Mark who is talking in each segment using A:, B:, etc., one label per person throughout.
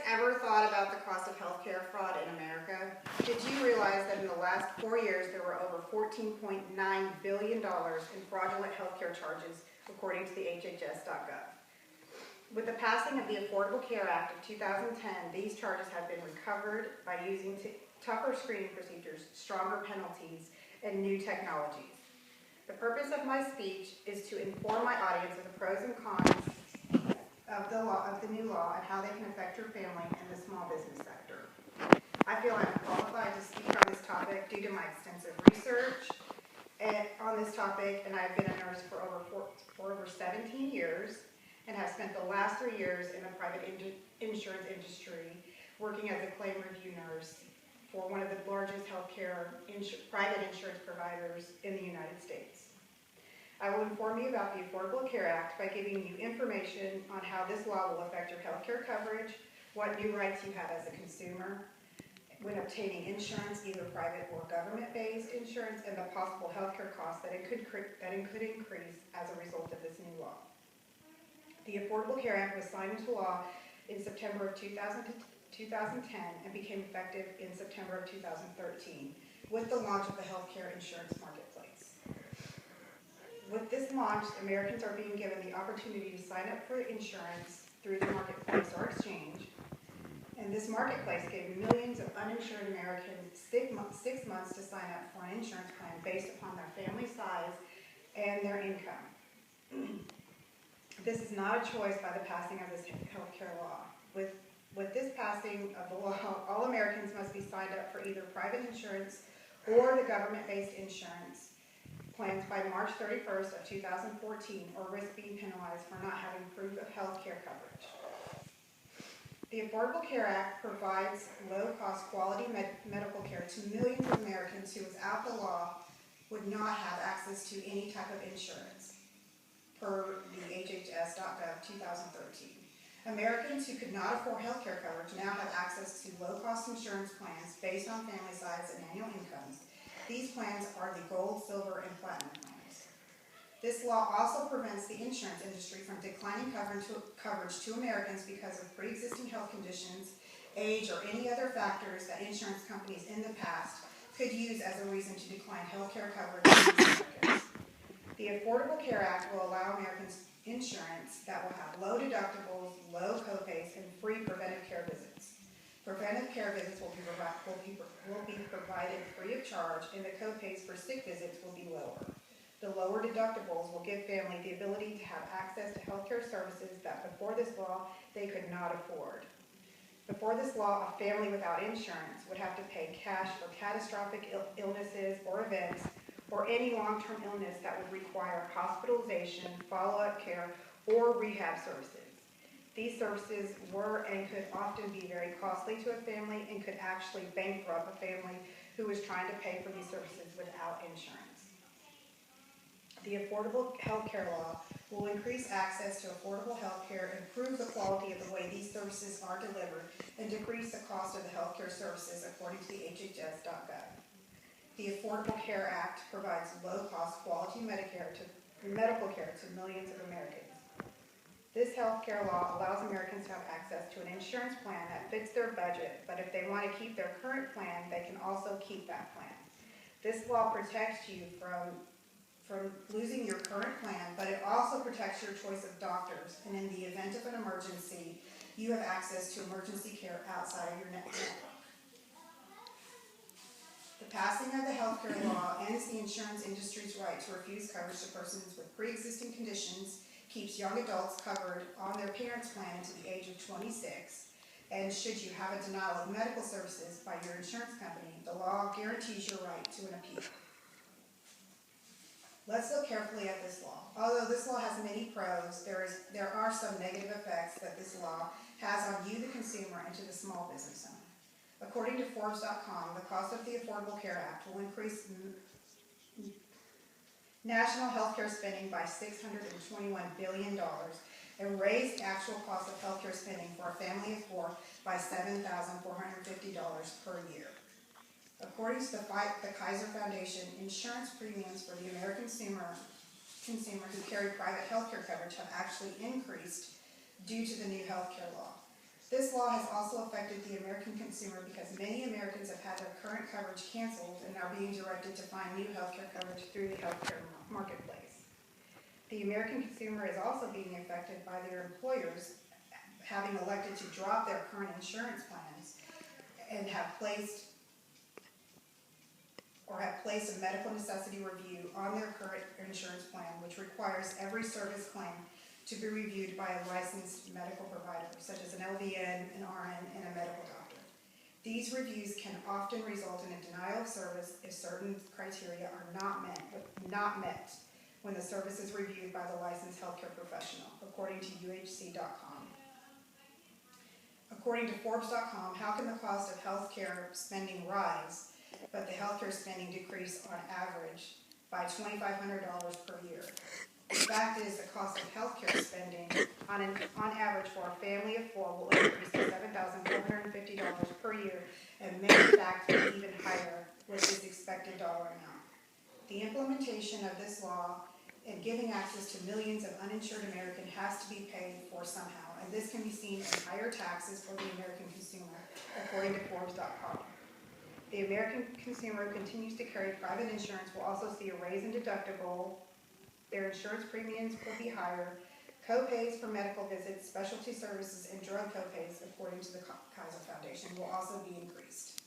A: ever thought about the cost of healthcare fraud in America? Did you realize that in the last 4 years there were over $14.9 billion in fraudulent healthcare charges, according to the HHS.gov? With the passing of the Affordable Care Act of 2010, these charges have been recovered by using tougher screening procedures, stronger penalties, and new technologies. The purpose of my speech is to inform my audience of the pros and cons of the new law and how they can affect your family and the small business sector. I feel I'm qualified to speak on this topic due to my extensive research on this topic, and I've been a nurse for over 17 years and have spent the last 3 years in the private insurance industry working as a claim review nurse for one of the largest private insurance providers in the United States. I will inform you about the Affordable Care Act by giving you information on how this law will affect your health care coverage, what new rights you have as a consumer when obtaining insurance, either private or government-based insurance, and the possible health care costs that it could increase as a result of this new law. The Affordable Care Act was signed into law in September of 2010 and became effective in September of 2013 with the launch of the healthcare insurance marketplace. With this launch, Americans are being given the opportunity to sign up for insurance through the marketplace or exchange. And this marketplace gave millions of uninsured Americans 6 months to sign up for an insurance plan based upon their family size and their income. This is not a choice by the passing of this healthcare law. With this passing of the law, all Americans must be signed up for either private insurance or the government-based insurance plans by March 31st of 2014, or risk being penalized for not having proof of health care coverage. The Affordable Care Act provides low-cost quality medical care to millions of Americans who, without the law, would not have access to any type of insurance, per the HHS.gov 2013. Americans who could not afford health care coverage now have access to low-cost insurance plans based on family size and annual incomes. These plans are the gold, silver, and platinum plans. This law also prevents the insurance industry from declining coverage to Americans because of pre-existing health conditions, age, or any other factors that insurance companies in the past could use as a reason to decline health care coverage to Americans. The Affordable Care Act will allow Americans insurance that will have low deductibles, low copays, and free preventive care visits. Preventive care visits will be provided free of charge, and the copays for sick visits will be lower. The lower deductibles will give families the ability to have access to healthcare services that before this law they could not afford. Before this law, a family without insurance would have to pay cash for catastrophic illnesses or events, or any long-term illness that would require hospitalization, follow-up care, or rehab services. These services were and could often be very costly to a family and could actually bankrupt a family who was trying to pay for these services without insurance. The Affordable Health Care Law will increase access to affordable health care, improve the quality of the way these services are delivered, and decrease the cost of the health care services according to the HHS.gov. The Affordable Care Act provides low-cost quality medical care to millions of Americans. This health care law allows Americans to have access to an insurance plan that fits their budget, but if they want to keep their current plan, they can also keep that plan. This law protects you from losing your current plan, but it also protects your choice of doctors, and in the event of an emergency, you have access to emergency care outside of your network. The passing of the health care law ends the insurance industry's right to refuse coverage to persons with pre-existing conditions, keeps young adults covered on their parents' plan until the age of 26, and should you have a denial of medical services by your insurance company, the law guarantees your right to an appeal. Let's look carefully at this law. Although this law has many pros, there are some negative effects that this law has on you, the consumer, and to the small business owner. According to Forbes.com, the cost of the Affordable Care Act will increase national healthcare spending by $621 billion and raise the actual cost of healthcare spending for a family of four by $7,450 per year. According to the Kaiser Foundation, insurance premiums for the American consumer who carry private healthcare coverage have actually increased due to the new healthcare law. This law has also affected the American consumer because many Americans have had their current coverage canceled and are being directed to find new healthcare coverage through the healthcare marketplace. The American consumer is also being affected by their employers having elected to drop their current insurance plans and have placed a medical necessity review on their current insurance plan, which requires every service claim to be reviewed by a licensed medical provider, such as an LVN, an RN, and a medical doctor. These reviews can often result in a denial of service if certain criteria are not met when the service is reviewed by the licensed healthcare professional, according to UHC.com. According to Forbes.com, how can the cost of healthcare spending rise, but the healthcare spending decrease on average by $2,500 per year? The fact is, the cost of healthcare spending on average for a family of four will increase to $7,450 per year, and may in fact be even higher with this expected dollar amount. The implementation of this law and giving access to millions of uninsured Americans has to be paid for somehow, and this can be seen in higher taxes for the American consumer, according to Forbes.com. The American consumer continues to carry private insurance will also see a raise in deductible. Their insurance premiums will be higher. Co-pays for medical visits, specialty services, and drug co-pays, according to the Kaiser Foundation, will also be increased.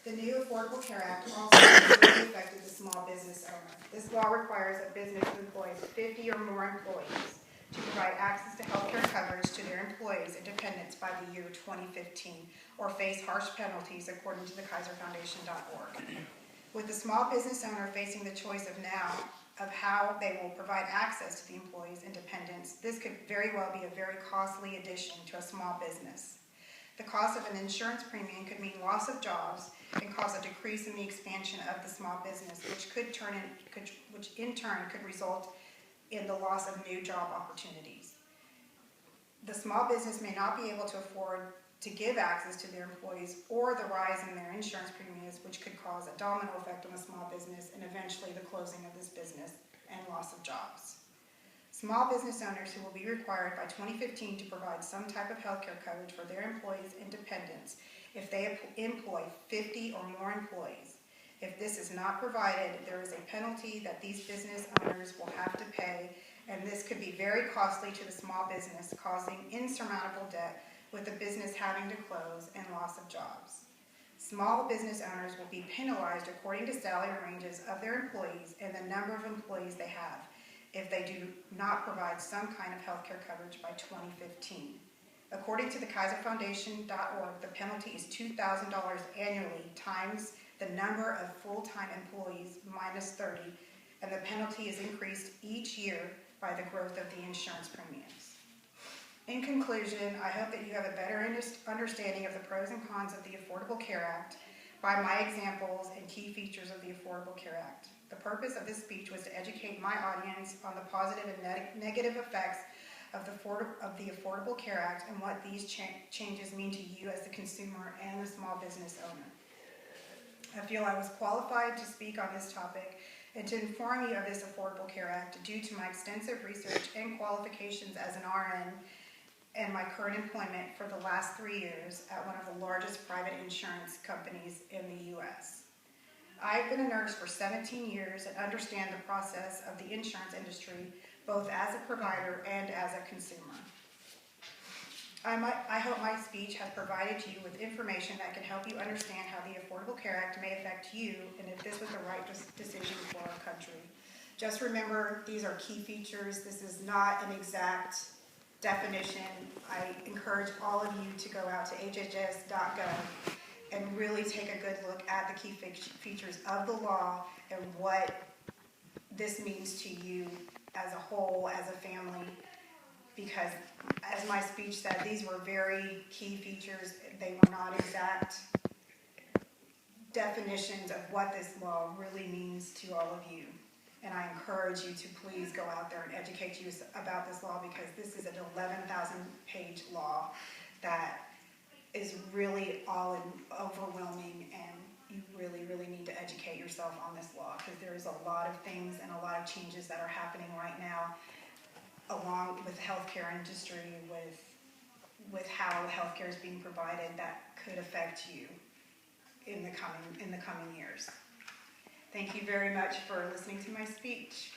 A: The new Affordable Care Act also really affected the small business owner. This law requires a business who employs 50 or more employees to provide access to health care coverage to their employees and dependents by the year 2015, or face harsh penalties, according to the KaiserFoundation.org. With the small business owner facing the choice of how they will provide access to the employees and dependents, this could very well be a very costly addition to a small business. The cost of an insurance premium could mean loss of jobs and cause a decrease in the expansion of the small business, which in turn could result in the loss of new job opportunities. The small business may not be able to afford to give access to their employees, or the rise in their insurance premiums, which could cause a domino effect on the small business and eventually the closing of this business and loss of jobs. Small business owners who will be required by 2015 to provide some type of health care coverage for their employees and dependents if they employ 50 or more employees. If this is not provided, there is a penalty that these business owners will have to pay, and this could be very costly to the small business, causing insurmountable debt, with the business having to close and loss of jobs. Small business owners will be penalized according to salary ranges of their employees and the number of employees they have if they do not provide some kind of health care coverage by 2015. According to the KaiserFoundation.org, the penalty is $2,000 annually times the number of full-time employees minus 30, and the penalty is increased each year by the growth of the insurance premiums. In conclusion, I hope that you have a better understanding of the pros and cons of the Affordable Care Act by my examples and key features of the Affordable Care Act. The purpose of this speech was to educate my audience on the positive and negative effects of the Affordable Care Act and what these changes mean to you as the consumer and the small business owner. I feel I was qualified to speak on this topic and to inform you of this Affordable Care Act due to my extensive research and qualifications as an RN and my current employment for the last 3 years at one of the largest private insurance companies in the U.S. I've been a nurse for 17 years and understand the process of the insurance industry, both as a provider and as a consumer. I hope my speech has provided you with information that can help you understand how the Affordable Care Act may affect you and if this was the right decision for our country. Just remember, these are key features. This is not an exact definition. I encourage all of you to go out to hhs.gov and really take a good look at the key features of the law and what this means to you as a whole, as a family, because as my speech said, these were very key features. They were not exact definitions of what this law really means to all of you. And I encourage you to please go out there and educate you about this law, because this is an 11,000-page law that is really all overwhelming, and you really, really need to educate yourself on this law, because there is a lot of things and a lot of changes that are happening right now along with the healthcare industry, with with how healthcare is being provided that could affect you in the coming years. Thank you very much for listening to my speech.